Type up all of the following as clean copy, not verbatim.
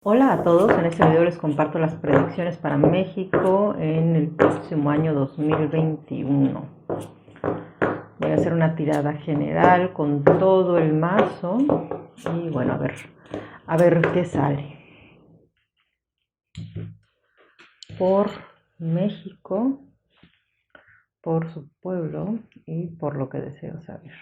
Hola a todos, en este video les comparto las predicciones para México en el próximo año 2021. Voy a hacer una tirada general con todo el mazo y bueno, a ver qué sale. Por México, por su pueblo y por lo que deseo saber.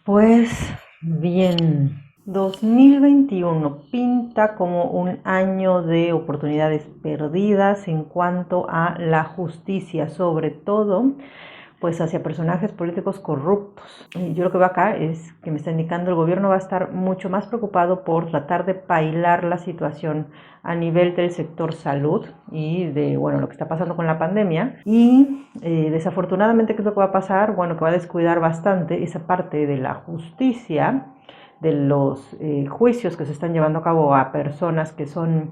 Pues bien, 2021 pinta como un año de oportunidades perdidas en cuanto a la justicia, sobre todo pues hacia personajes políticos corruptos. Yo lo que veo acá es que me está indicando el gobierno va a estar mucho más preocupado por tratar de pailar la situación a nivel del sector salud y de bueno lo que está pasando con la pandemia y desafortunadamente qué es lo que va a pasar, bueno que va a descuidar bastante esa parte de la justicia, de los juicios que se están llevando a cabo a personas que son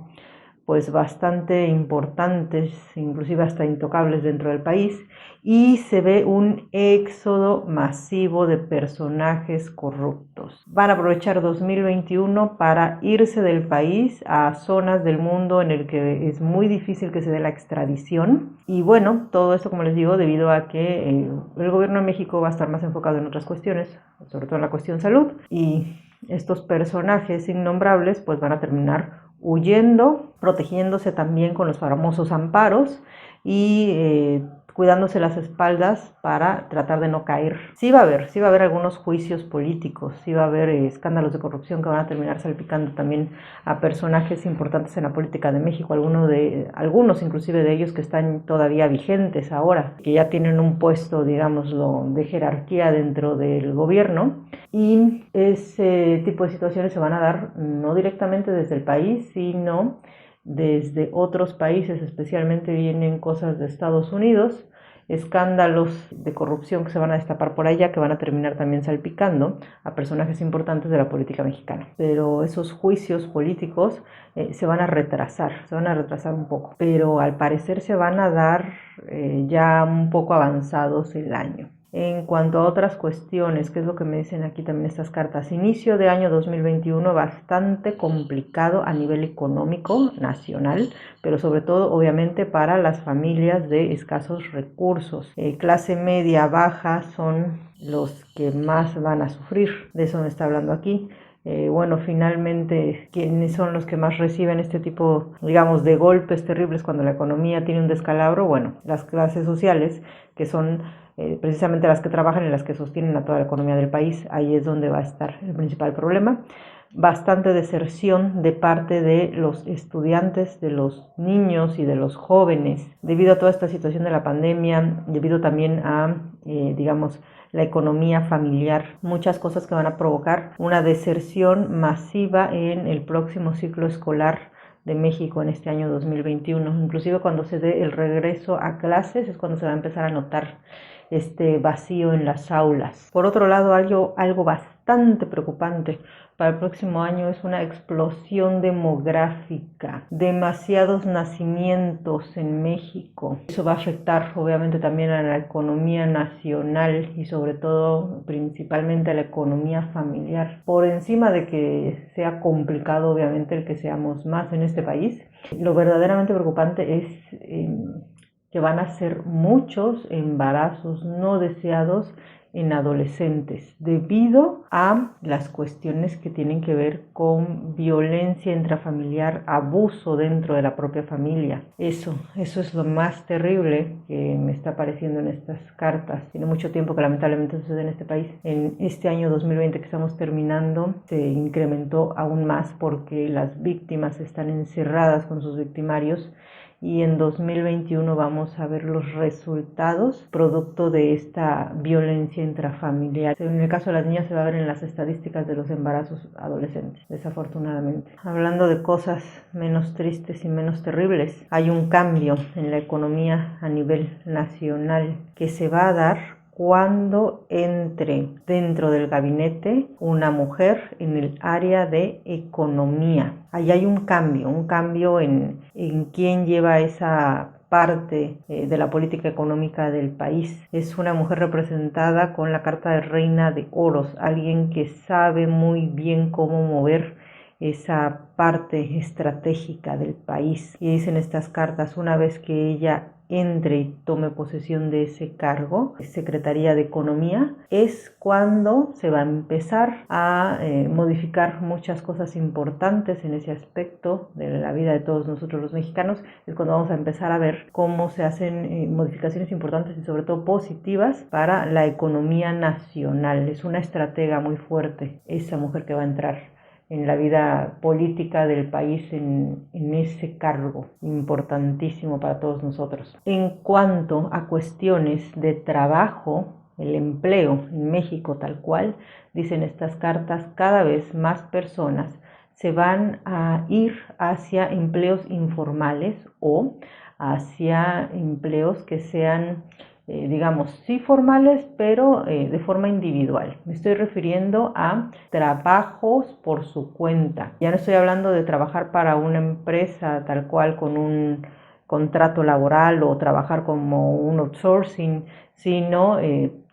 pues bastante importantes, inclusive hasta intocables dentro del país, y se ve un éxodo masivo de personajes corruptos. Van a aprovechar 2021 para irse del país a zonas del mundo en el que es muy difícil que se dé la extradición. Y bueno, todo esto, como les digo, debido a que el gobierno de México va a estar más enfocado en otras cuestiones, sobre todo en la cuestión salud, y estos personajes innombrables pues van a terminar huyendo, protegiéndose también con los famosos amparos y cuidándose las espaldas para tratar de no caer. Sí va a haber algunos juicios políticos, sí va a haber escándalos de corrupción que van a terminar salpicando también a personajes importantes en la política de México, algunos inclusive de ellos que están todavía vigentes ahora, que ya tienen un puesto, digámoslo, de jerarquía dentro del gobierno, y ese tipo de situaciones se van a dar no directamente desde el país, sino desde otros países, especialmente vienen cosas de Estados Unidos, escándalos de corrupción que se van a destapar por allá, que van a terminar también salpicando a personajes importantes de la política mexicana. Pero esos juicios políticos se van a retrasar un poco, pero al parecer se van a dar ya un poco avanzados el año. En cuanto a otras cuestiones, ¿qué es lo que me dicen aquí también estas cartas? Inicio de año 2021 bastante complicado a nivel económico nacional, pero sobre todo obviamente para las familias de escasos recursos. Clase media baja son los que más van a sufrir, de eso me está hablando aquí. Bueno, finalmente, ¿quiénes son los que más reciben este tipo, digamos, de golpes terribles cuando la economía tiene un descalabro? Bueno, las clases sociales, que son precisamente las que trabajan y las que sostienen a toda la economía del país. Ahí es donde va a estar el principal problema. Bastante deserción de parte de los estudiantes, de los niños y de los jóvenes, debido a toda esta situación de la pandemia, debido también a, digamos, la economía familiar, muchas cosas que van a provocar una deserción masiva en el próximo ciclo escolar de México en este año 2021. Inclusive cuando se dé el regreso a clases es cuando se va a empezar a notar este vacío en las aulas. Por otro lado, algo bastante preocupante para el próximo año es una explosión demográfica, demasiados nacimientos en México. Eso va a afectar obviamente también a la economía nacional y sobre todo principalmente a la economía familiar. Por encima de que sea complicado obviamente el que seamos más en este país, lo verdaderamente preocupante es que van a ser muchos embarazos no deseados en adolescentes debido a las cuestiones que tienen que ver con violencia intrafamiliar, abuso dentro de la propia familia. Eso es lo más terrible que me está apareciendo en estas cartas. Tiene mucho tiempo que lamentablemente sucede en este país. En este año 2020 que estamos terminando se incrementó aún más porque las víctimas están encerradas con sus victimarios y en 2021 vamos a ver los resultados producto de esta violencia intrafamiliar. En el caso de las niñas se va a ver en las estadísticas de los embarazos adolescentes, desafortunadamente. Hablando de cosas menos tristes y menos terribles, hay un cambio en la economía a nivel nacional que se va a dar cuando entre dentro del gabinete una mujer en el área de economía. Ahí hay un cambio en quién lleva esa parte de la política económica del país. Es una mujer representada con la carta de Reina de Oros, alguien que sabe muy bien cómo mover esa parte estratégica del país. Y dicen estas cartas, una vez que ella entre y tome posesión de ese cargo, Secretaría de Economía, es cuando se va a empezar a modificar muchas cosas importantes en ese aspecto de la vida de todos nosotros los mexicanos. Es cuando vamos a empezar a ver cómo se hacen modificaciones importantes y sobre todo positivas para la economía nacional. Es una estratega muy fuerte esa mujer que va a entrar en la vida política del país en ese cargo importantísimo para todos nosotros. En cuanto a cuestiones de trabajo, el empleo en México tal cual, dicen estas cartas, cada vez más personas se van a ir hacia empleos informales o hacia empleos que sean digamos, sí formales, pero de forma individual. Me estoy refiriendo a trabajos por su cuenta. Ya no estoy hablando de trabajar para una empresa tal cual con un contrato laboral o trabajar como un outsourcing, sino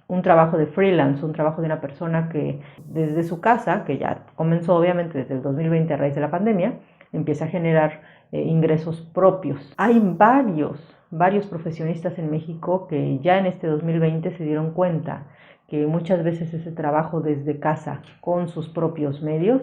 un trabajo de freelance, un trabajo de una persona que desde su casa, que ya comenzó obviamente desde el 2020 a raíz de la pandemia, empieza a generar ingresos propios. Hay varios profesionistas en México que ya en este 2020 se dieron cuenta que muchas veces ese trabajo desde casa con sus propios medios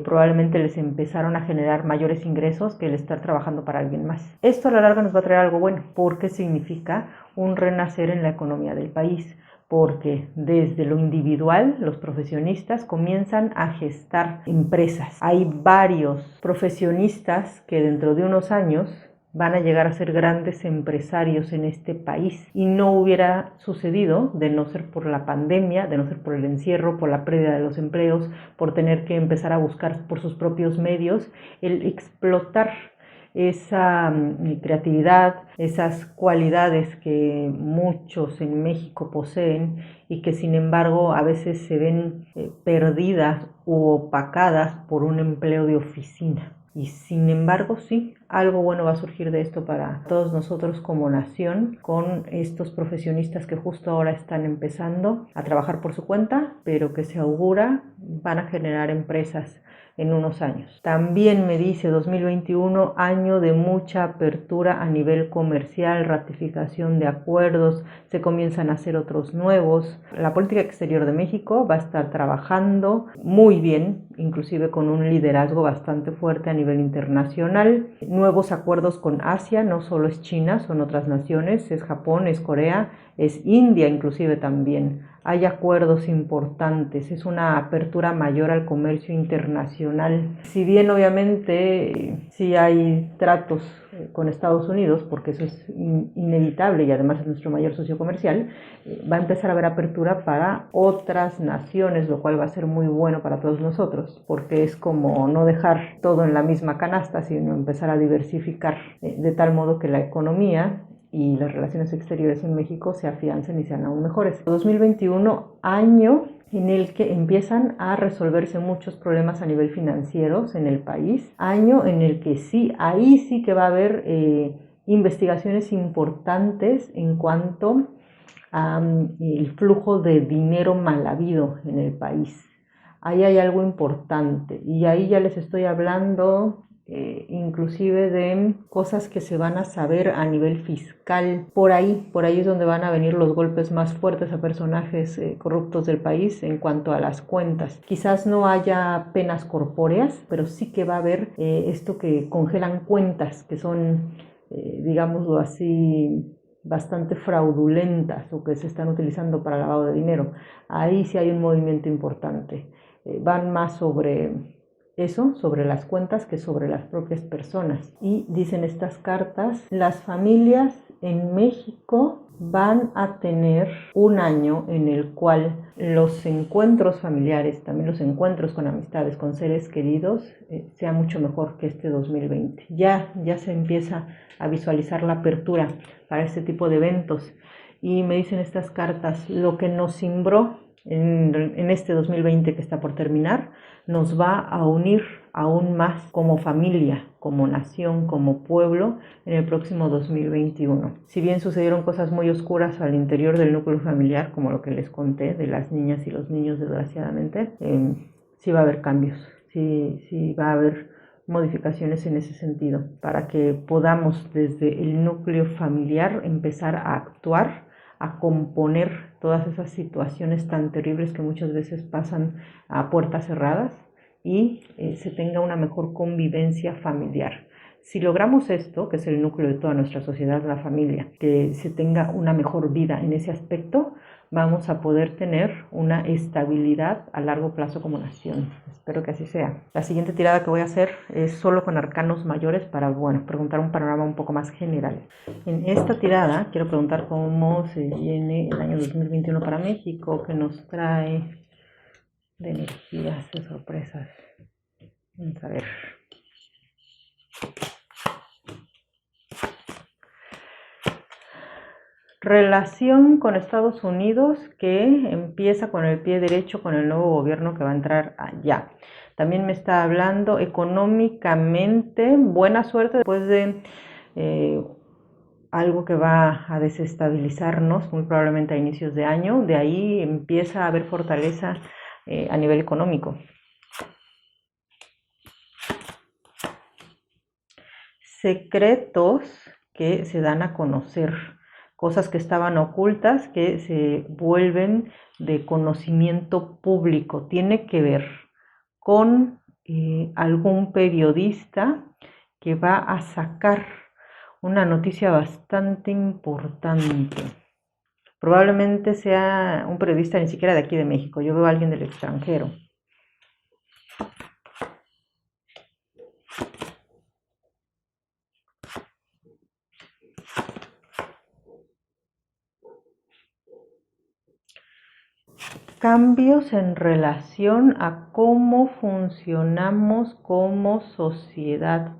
probablemente les empezaron a generar mayores ingresos que el estar trabajando para alguien más. Esto a la larga nos va a traer algo bueno porque significa un renacer en la economía del país, porque desde lo individual los profesionistas comienzan a gestar empresas. Hay varios profesionistas que dentro de unos años van a llegar a ser grandes empresarios en este país y no hubiera sucedido de no ser por la pandemia, de no ser por el encierro, por la pérdida de los empleos, por tener que empezar a buscar por sus propios medios, el explotar esa creatividad, esas cualidades que muchos en México poseen y que sin embargo a veces se ven perdidas u opacadas por un empleo de oficina. Y sin embargo, sí, algo bueno va a surgir de esto para todos nosotros como nación, con estos profesionistas que justo ahora están empezando a trabajar por su cuenta, pero que se augura van a generar empresas en unos años. También me dice 2021, año de mucha apertura a nivel comercial, ratificación de acuerdos, se comienzan a hacer otros nuevos. La política exterior de México va a estar trabajando muy bien, inclusive con un liderazgo bastante fuerte a nivel internacional. Nuevos acuerdos con Asia, no solo es China, son otras naciones, es Japón, es Corea, es India inclusive también. Hay acuerdos importantes, es una apertura mayor al comercio internacional. Si bien obviamente sí hay tratos con Estados Unidos, porque eso es inevitable y además es nuestro mayor socio comercial, va a empezar a haber apertura para otras naciones, lo cual va a ser muy bueno para todos nosotros, porque es como no dejar todo en la misma canasta, sino empezar a diversificar de tal modo que la economía y las relaciones exteriores en México se afiancen y sean aún mejores. 2021, año en el que empiezan a resolverse muchos problemas a nivel financieros en el país, año en el que sí, ahí sí que va a haber investigaciones importantes en cuanto al flujo de dinero mal habido en el país. Ahí hay algo importante y ahí ya les estoy hablando inclusive de cosas que se van a saber a nivel fiscal. Por ahí es donde van a venir los golpes más fuertes a personajes corruptos del país en cuanto a las cuentas. Quizás no haya penas corpóreas, pero sí que va a haber esto que congelan cuentas, que son, digámoslo así, bastante fraudulentas o que se están utilizando para lavado de dinero. Ahí sí hay un movimiento importante. Van más sobre eso sobre las cuentas que sobre las propias personas. Y dicen estas cartas, las familias en México van a tener un año en el cual los encuentros familiares, también los encuentros con amistades, con seres queridos, sea mucho mejor que este 2020. Ya se empieza a visualizar la apertura para este tipo de eventos. Y me dicen estas cartas, lo que nos cimbró en este 2020 que está por terminar, nos va a unir aún más como familia, como nación, como pueblo en el próximo 2021. Si bien sucedieron cosas muy oscuras al interior del núcleo familiar, como lo que les conté de las niñas y los niños desgraciadamente, sí va a haber cambios, sí va a haber modificaciones en ese sentido, para que podamos desde el núcleo familiar empezar a actuar, a componer todas esas situaciones tan terribles que muchas veces pasan a puertas cerradas y se tenga una mejor convivencia familiar. Si logramos esto, que es el núcleo de toda nuestra sociedad, la familia, que se tenga una mejor vida en ese aspecto, vamos a poder tener una estabilidad a largo plazo como nación. Espero que así sea. La siguiente tirada que voy a hacer es solo con arcanos mayores para, preguntar un panorama un poco más general. En esta tirada quiero preguntar cómo se viene el año 2021 para México, que nos trae de energías, de sorpresas. Vamos a ver. Relación con Estados Unidos que empieza con el pie derecho con el nuevo gobierno que va a entrar allá. También me está hablando económicamente, buena suerte después de algo que va a desestabilizarnos muy probablemente a inicios de año. De ahí empieza a haber fortaleza a nivel económico. Secretos que se dan a conocer, cosas que estaban ocultas que se vuelven de conocimiento público. Tiene que ver con algún periodista que va a sacar una noticia bastante importante. Probablemente sea un periodista ni siquiera de aquí de México, yo veo a alguien del extranjero. Cambios en relación a cómo funcionamos como sociedad.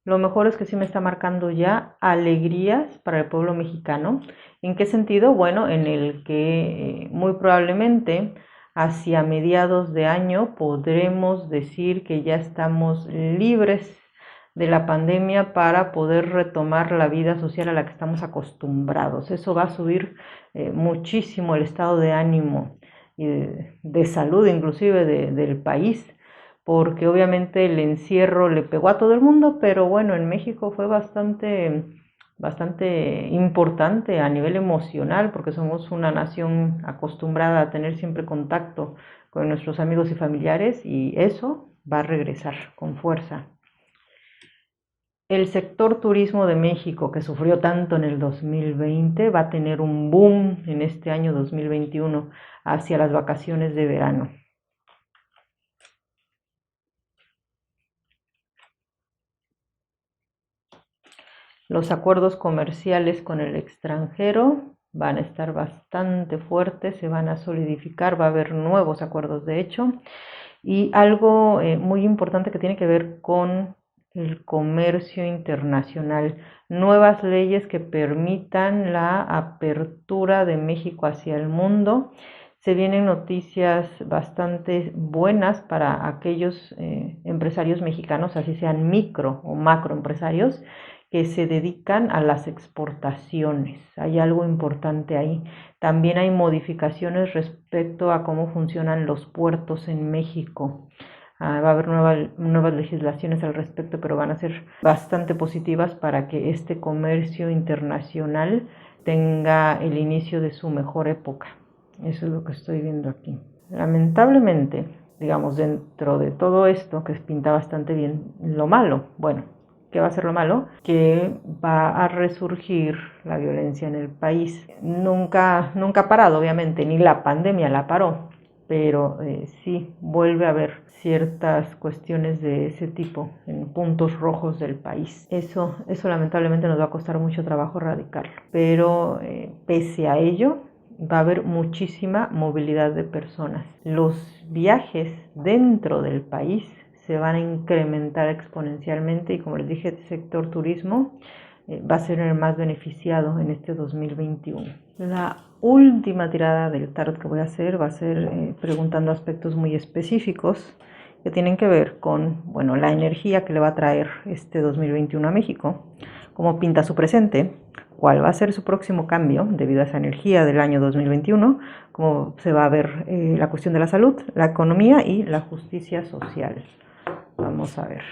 Lo mejor es que sí me está marcando ya alegrías para el pueblo mexicano. ¿En qué sentido? Bueno, en el que muy probablemente hacia mediados de año podremos decir que ya estamos libres de la pandemia para poder retomar la vida social a la que estamos acostumbrados. Eso va a subir muchísimo el estado de ánimo y de salud inclusive del país, porque obviamente el encierro le pegó a todo el mundo, pero bueno, en México fue bastante importante a nivel emocional, porque somos una nación acostumbrada a tener siempre contacto con nuestros amigos y familiares, y eso va a regresar con fuerza. El sector turismo de México, que sufrió tanto en el 2020, va a tener un boom en este año 2021 hacia las vacaciones de verano. Los acuerdos comerciales con el extranjero van a estar bastante fuertes, se van a solidificar, va a haber nuevos acuerdos de hecho. Y algo muy importante que tiene que ver con el comercio internacional, nuevas leyes que permitan la apertura de México hacia el mundo. Se vienen noticias bastante buenas para aquellos empresarios mexicanos, así sean micro o macro empresarios, que se dedican a las exportaciones. Hay algo importante ahí. También hay modificaciones respecto a cómo funcionan los puertos en México. Va a haber nuevas legislaciones al respecto, pero van a ser bastante positivas para que este comercio internacional tenga el inicio de su mejor época. Eso es lo que estoy viendo aquí. Lamentablemente, digamos, dentro de todo esto que pinta bastante bien, lo malo, bueno, ¿qué va a ser lo malo? Que va a resurgir la violencia en el país. Nunca ha parado, obviamente, ni la pandemia la paró, pero sí vuelve a haber ciertas cuestiones de ese tipo en puntos rojos del país. Eso lamentablemente nos va a costar mucho trabajo erradicarlo, pero pese a ello va a haber muchísima movilidad de personas. Los viajes dentro del país se van a incrementar exponencialmente y, como les dije, el sector turismo va a ser el más beneficiado en este 2021. La última tirada del tarot que voy a hacer va a ser preguntando aspectos muy específicos que tienen que ver con, bueno, la energía que le va a traer este 2021 a México, cómo pinta su presente, cuál va a ser su próximo cambio debido a esa energía del año 2021, cómo se va a ver la cuestión de la salud, la economía y la justicia social. Vamos a ver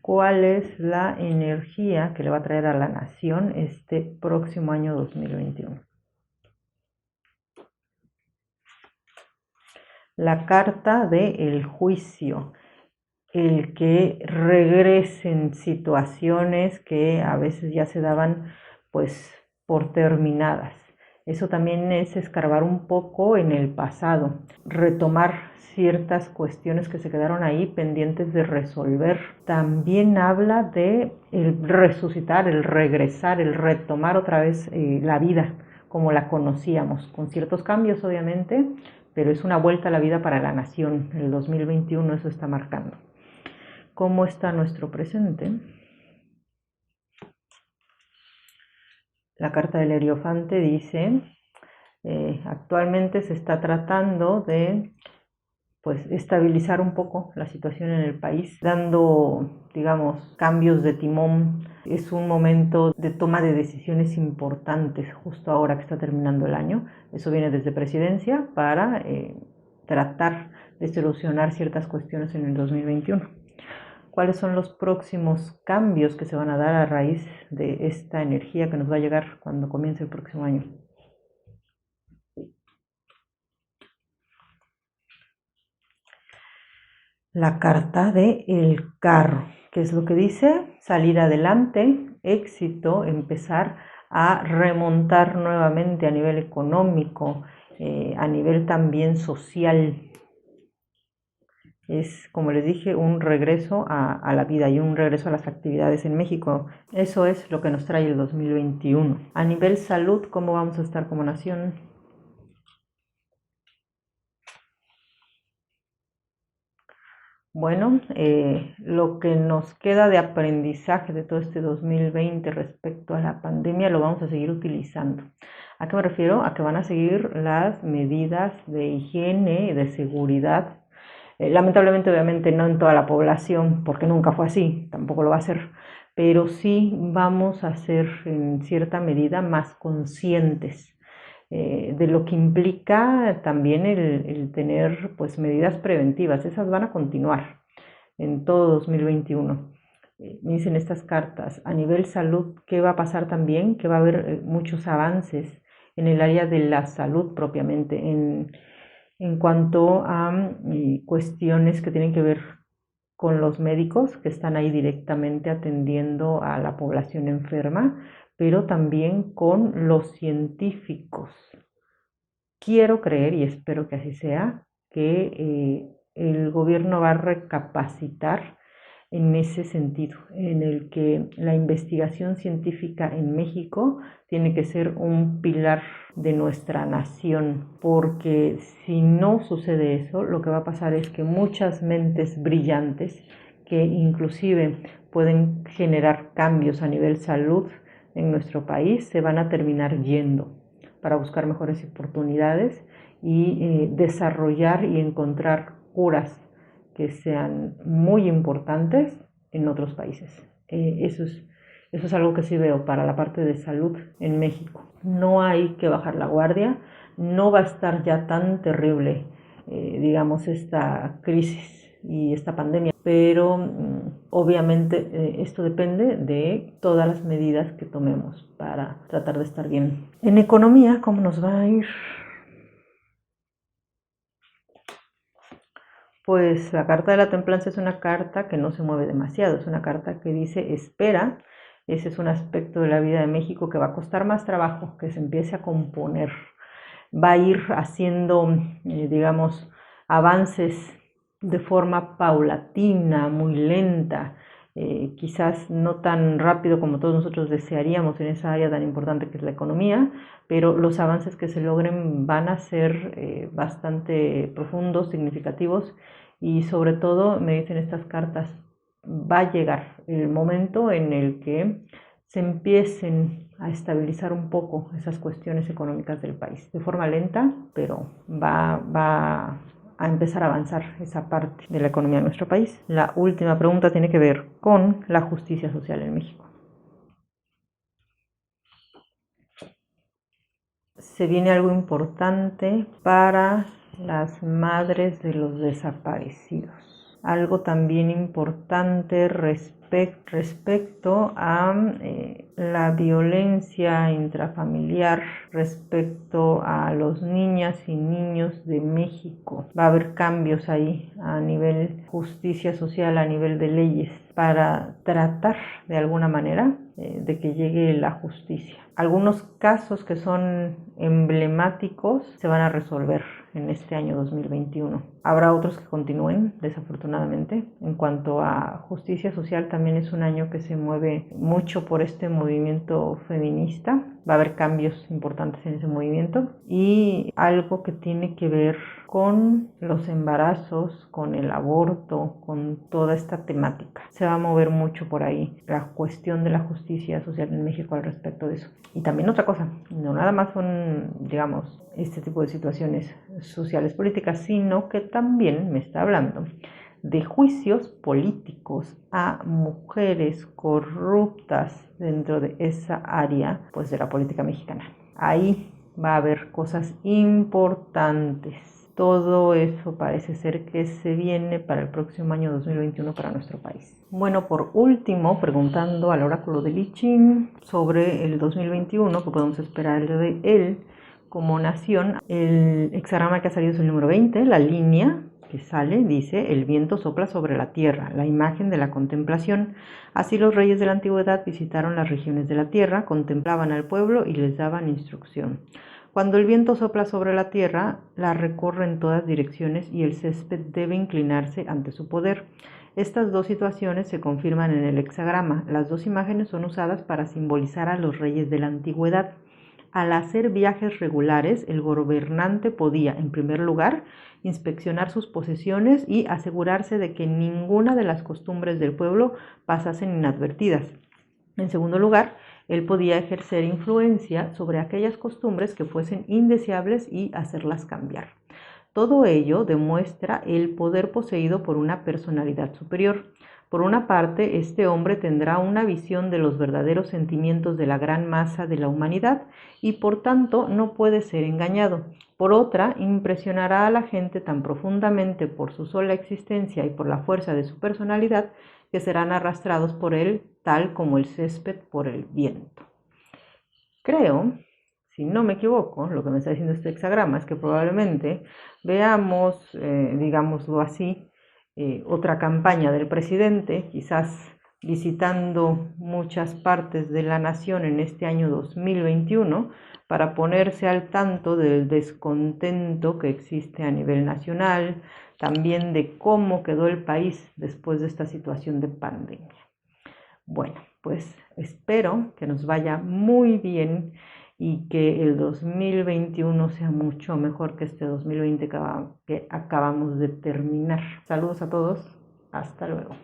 cuál es la energía que le va a traer a la nación este próximo año 2021. La carta del juicio, el que regresen situaciones que a veces ya se daban pues por terminadas. Eso también es escarbar un poco en el pasado, retomar ciertas cuestiones que se quedaron ahí pendientes de resolver. También habla de el resucitar, el regresar, el retomar otra vez la vida como la conocíamos, con ciertos cambios obviamente, pero es una vuelta a la vida para la nación. El 2021 eso está marcando. ¿Cómo está nuestro presente? La carta del Hierophante dice, actualmente se está tratando de pues estabilizar un poco la situación en el país, dando, digamos, cambios de timón. Es un momento de toma de decisiones importantes justo ahora que está terminando el año. Eso viene desde presidencia para tratar de solucionar ciertas cuestiones en el 2021. ¿Cuáles son los próximos cambios que se van a dar a raíz de esta energía que nos va a llegar cuando comience el próximo año? La carta de el carro, que es lo que dice: salir adelante, éxito, empezar a remontar nuevamente a nivel económico, a nivel también social. Es, como les dije, un regreso a la vida y un regreso a las actividades en México. Eso es lo que nos trae el 2021. A nivel salud, ¿cómo vamos a estar como nación? Bueno, lo que nos queda de aprendizaje de todo este 2020 respecto a la pandemia lo vamos a seguir utilizando. ¿A qué me refiero? A que van a seguir las medidas de higiene y de seguridad. Lamentablemente, obviamente, no en toda la población, porque nunca fue así, tampoco lo va a ser, pero sí vamos a ser en cierta medida más conscientes de lo que implica también el tener pues medidas preventivas. Esas van a continuar en todo 2021. Me dicen estas cartas, a nivel salud, ¿qué va a pasar también? Que va a haber muchos avances en el área de la salud propiamente, en cuanto a cuestiones que tienen que ver con los médicos que están ahí directamente atendiendo a la población enferma, pero también con los científicos. Quiero creer, y espero que así sea, que el gobierno va a recapacitar en ese sentido, en el que la investigación científica en México tiene que ser un pilar de nuestra nación, porque si no sucede eso, lo que va a pasar es que muchas mentes brillantes que inclusive pueden generar cambios a nivel salud en nuestro país se van a terminar yendo para buscar mejores oportunidades y desarrollar y encontrar curas que sean muy importantes en otros países. Eso es algo que sí veo para la parte de salud en México. No hay que bajar la guardia, no va a estar ya tan terrible, digamos, esta crisis y esta pandemia, pero obviamente esto depende de todas las medidas que tomemos para tratar de estar bien. En economía, ¿cómo nos va a ir? Pues la carta de la templanza es una carta que no se mueve demasiado, es una carta que dice espera. Ese es un aspecto de la vida de México que va a costar más trabajo que se empiece a componer. va a ir haciendo, digamos, avances de forma paulatina, muy lenta, quizás no tan rápido como todos nosotros desearíamos en esa área tan importante que es la economía, pero los avances que se logren van a ser bastante profundos, significativos y sobre todo, me dicen estas cartas, va a llegar el momento en el que se empiecen a estabilizar un poco esas cuestiones económicas del país, de forma lenta, pero va a empezar a avanzar esa parte de la economía de nuestro país. La última pregunta tiene que ver con la justicia social en México. Se viene algo importante para las madres de los desaparecidos. Algo también importante respecto a la violencia intrafamiliar, respecto a los niñas y niños de México. Va a haber cambios ahí a nivel justicia social, a nivel de leyes, para tratar de alguna manera de que llegue la justicia. Algunos casos que son emblemáticos se van a resolver en este año 2021. Habrá otros que continúen, desafortunadamente. En cuanto a justicia social, también es un año que se mueve mucho por este movimiento feminista. Va a haber cambios importantes en ese movimiento y algo que tiene que ver con los embarazos, con el aborto, con toda esta temática. Se va a mover mucho por ahí la cuestión de la justicia social en México al respecto de eso. Y también otra cosa, no nada más son, digamos, este tipo de situaciones sociales políticas, sino que también me está hablando de juicios políticos a mujeres corruptas dentro de esa área, pues de la política mexicana. Ahí va a haber cosas importantes. Todo eso parece ser que se viene para el próximo año 2021 para nuestro país. Bueno, por último, preguntando al oráculo de I Ching sobre el 2021, que podemos esperar de él como nación, el hexagrama que ha salido es el número 20, la línea que sale dice: el viento sopla sobre la tierra, la imagen de la contemplación. Así los reyes de la antigüedad visitaron las regiones de la tierra, contemplaban al pueblo y les daban instrucción. Cuando el viento sopla sobre la tierra, la recorre en todas direcciones y el césped debe inclinarse ante su poder. Estas dos situaciones se confirman en el hexagrama. Las dos imágenes son usadas para simbolizar a los reyes de la antigüedad. Al hacer viajes regulares, el gobernante podía, en primer lugar, inspeccionar sus posesiones y asegurarse de que ninguna de las costumbres del pueblo pasasen inadvertidas. En segundo lugar, él podía ejercer influencia sobre aquellas costumbres que fuesen indeseables y hacerlas cambiar. Todo ello demuestra el poder poseído por una personalidad superior. Por una parte, este hombre tendrá una visión de los verdaderos sentimientos de la gran masa de la humanidad y por tanto no puede ser engañado. Por otra, impresionará a la gente tan profundamente por su sola existencia y por la fuerza de su personalidad que serán arrastrados por él tal como el césped por el viento. Creo, si no me equivoco, lo que me está diciendo este hexagrama es que probablemente veamos, digámoslo así, otra campaña del presidente, quizás visitando muchas partes de la nación en este año 2021 para ponerse al tanto del descontento que existe a nivel nacional, también de cómo quedó el país después de esta situación de pandemia. Bueno, pues espero que nos vaya muy bien y que el 2021 sea mucho mejor que este 2020 que acabamos de terminar. Saludos a todos, hasta luego.